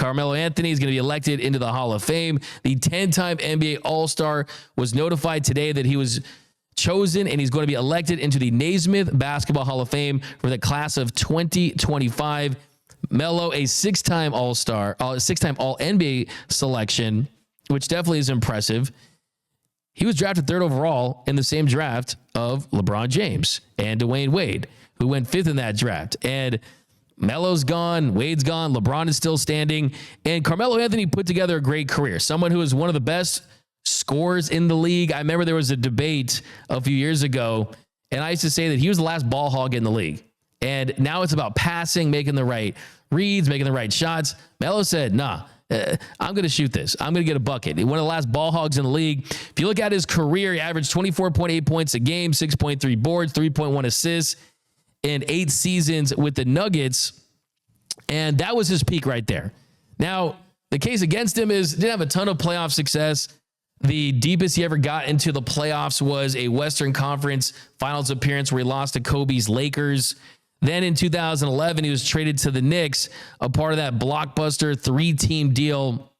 Carmelo Anthony is going to be elected into the Hall of Fame. The 10-time NBA All-Star was notified today that he was chosen and he's going to be elected into the Naismith Basketball Hall of Fame for the class of 2025. Melo, a 6-time All-Star, 6-time All-NBA selection, which definitely is impressive. He was drafted 3rd overall in the same draft of LeBron James and Dwayne Wade, who went 5th in that draft. And Melo's gone, Wade's gone, LeBron is still standing, and Carmelo Anthony put together a great career. Someone who is one of the best scorers in the league. I remember there was a debate a few years ago, and I used to say that he was the last ball hog in the league. And now it's about passing, making the right reads, making the right shots. Melo said, nah, I'm going to shoot this. I'm going to get a bucket. One of the last ball hogs in the league. If you look at his career, he averaged 24.8 points a game, 6.3 boards, 3.1 assists in 8 seasons with the Nuggets. And that was his peak right there. Now, the case against him is didn't have a ton of playoff success. The deepest he ever got into the playoffs was a Western Conference Finals appearance where he lost to Kobe's Lakers. Then in 2011, he was traded to the Knicks, a part of that blockbuster 3-team deal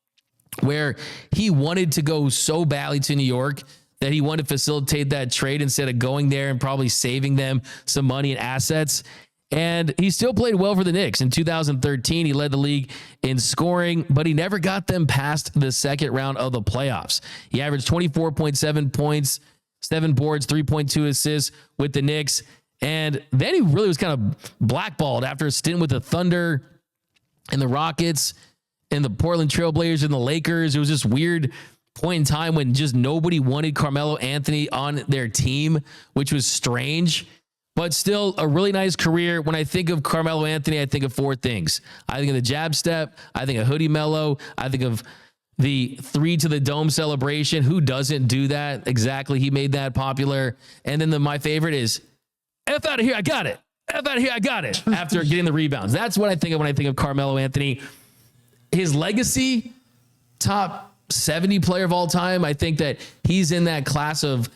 where he wanted to go so badly to New York that he wanted to facilitate that trade instead of going there and probably saving them some money and assets. And he still played well for the Knicks. In 2013, he led the league in scoring, but he never got them past the second round of the playoffs. He averaged 24.7 points, 7 boards, 3.2 assists with the Knicks. And then he really was kind of blackballed after a stint with the Thunder and the Rockets and the Portland Trailblazers and the Lakers. It was this weird point in time when just nobody wanted Carmelo Anthony on their team, which was strange, but still a really nice career. When I think of Carmelo Anthony, I think of 4 things. I think of the jab step. I think of Hoodie Melo. I think of the 3 to the dome celebration. Who doesn't do that? Exactly. He made that popular. And then my favorite is F out of here, I got it. F out of here, I got it. After getting the rebounds. That's what I think of when I think of Carmelo Anthony. His legacy, top 70 player of all time. I think that he's in that class of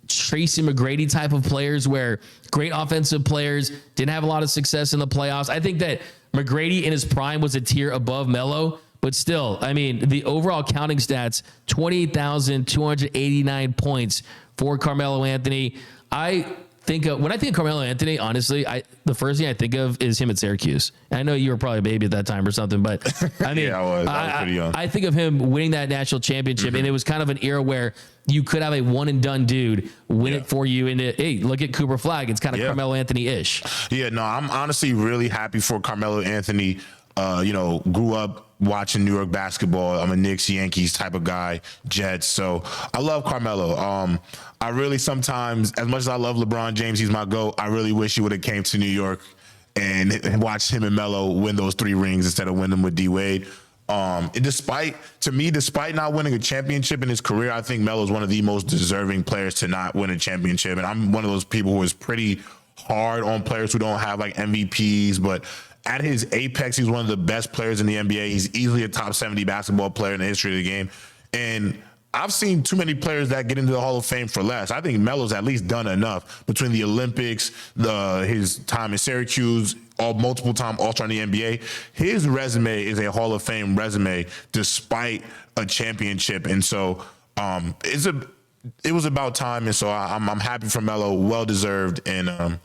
Tracy McGrady type of players where great offensive players didn't have a lot of success in the playoffs. I think that McGrady in his prime was a tier above Melo, but still, I mean, the overall counting stats, 28,289 points for Carmelo Anthony. When I think of Carmelo Anthony, honestly, the first thing I think of is him at Syracuse. I know you were probably a baby at that time or something, but I mean, yeah, I was pretty young. I think of him winning that national championship, and it was kind of an era where you could have a one and done dude win it for you. And hey, look at Cooper Flag. It's kind of Carmelo Anthony-ish. Yeah, no, I'm honestly really happy for Carmelo Anthony. Grew up watching New York basketball. I'm a Knicks, Yankees type of guy, Jets. So I love Carmelo. I really sometimes, as much as I love LeBron James, he's my GOAT, I really wish he would have came to New York and watched him and Melo win those 3 rings instead of winning them with D Wade. Despite not winning a championship in his career, I think Melo is one of the most deserving players to not win a championship. And I'm one of those people who is pretty hard on players who don't have like MVPs, but at his apex, he's one of the best players in the NBA. He's easily a top 70 basketball player in the history of the game. And I've seen too many players that get into the Hall of Fame for less. I think Melo's at least done enough between the Olympics, his time in Syracuse, multiple time All-Star in the NBA. His resume is a Hall of Fame resume despite a championship. And so it was about time. And so I'm happy for Melo, well-deserved. And,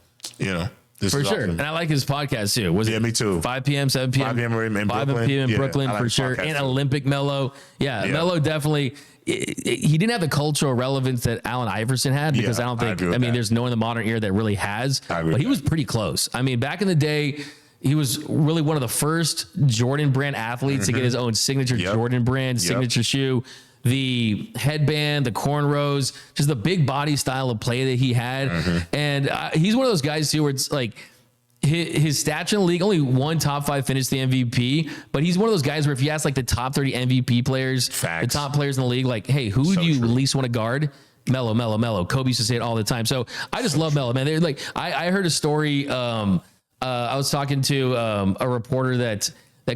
for sure. And I like his podcast too. Me too. 5 p.m., 7 p.m. 5 p.m. in 5 Brooklyn. p.m. in Brooklyn like for sure. And Olympic Melo. Yeah, Melo definitely, he didn't have the cultural relevance that Allen Iverson had because I don't think, there's no one in the modern era that really has. But he was pretty close. I mean, back in the day, he was really one of the first Jordan brand athletes to get his own signature Jordan brand signature shoe. The headband, the cornrows, just the big body style of play that he had. And he's one of those guys too where it's like his stats in the league, only one top 5 finished the MVP, but he's one of those guys where if you ask like the top 30 MVP players, the top players in the league, like, hey, who do you least want to guard? Melo. Kobe used to say it all the time. So I just love Melo, man. They're like, I heard a story. I was talking to a reporter that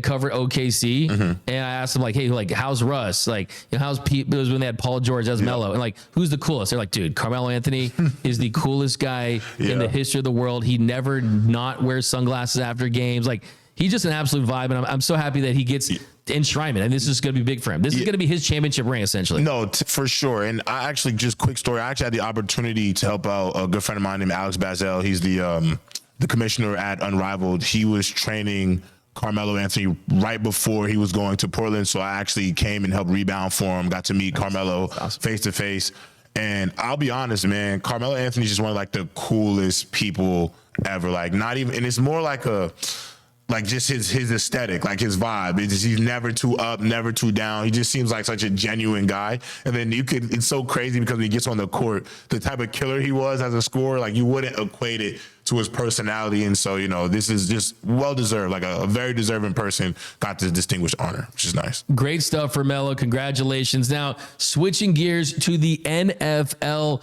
covered OKC, and I asked him like, hey, like, how's Russ? Like, how's Pete? It was when they had Paul George as Melo, and like, who's the coolest? They're like, dude, Carmelo Anthony is the coolest guy in the history of the world. He never not wears sunglasses after games. Like, he's just an absolute vibe, and I'm so happy that he gets enshrinement, and this is going to be big for him. This is going to be his championship ring, essentially. No, for sure. And I actually, just quick story, I actually had the opportunity to help out a good friend of mine named Alex Bazel. He's the commissioner at Unrivaled. He was training Carmelo Anthony right before he was going to Portland. So I actually came and helped rebound for him, got to meet Carmelo face to face. And I'll be honest, man, Carmelo Anthony is just one of like the coolest people ever. Like, not even, and it's more like just his aesthetic, like his vibe. He's never too up, never too down. He just seems like such a genuine guy. And then it's so crazy because when he gets on the court, the type of killer he was as a scorer, like you wouldn't equate it to his personality. And so, this is just well-deserved, like a very deserving person got this distinguished honor, which is nice. Great stuff for Melo. Congratulations. Now, switching gears to the NFL,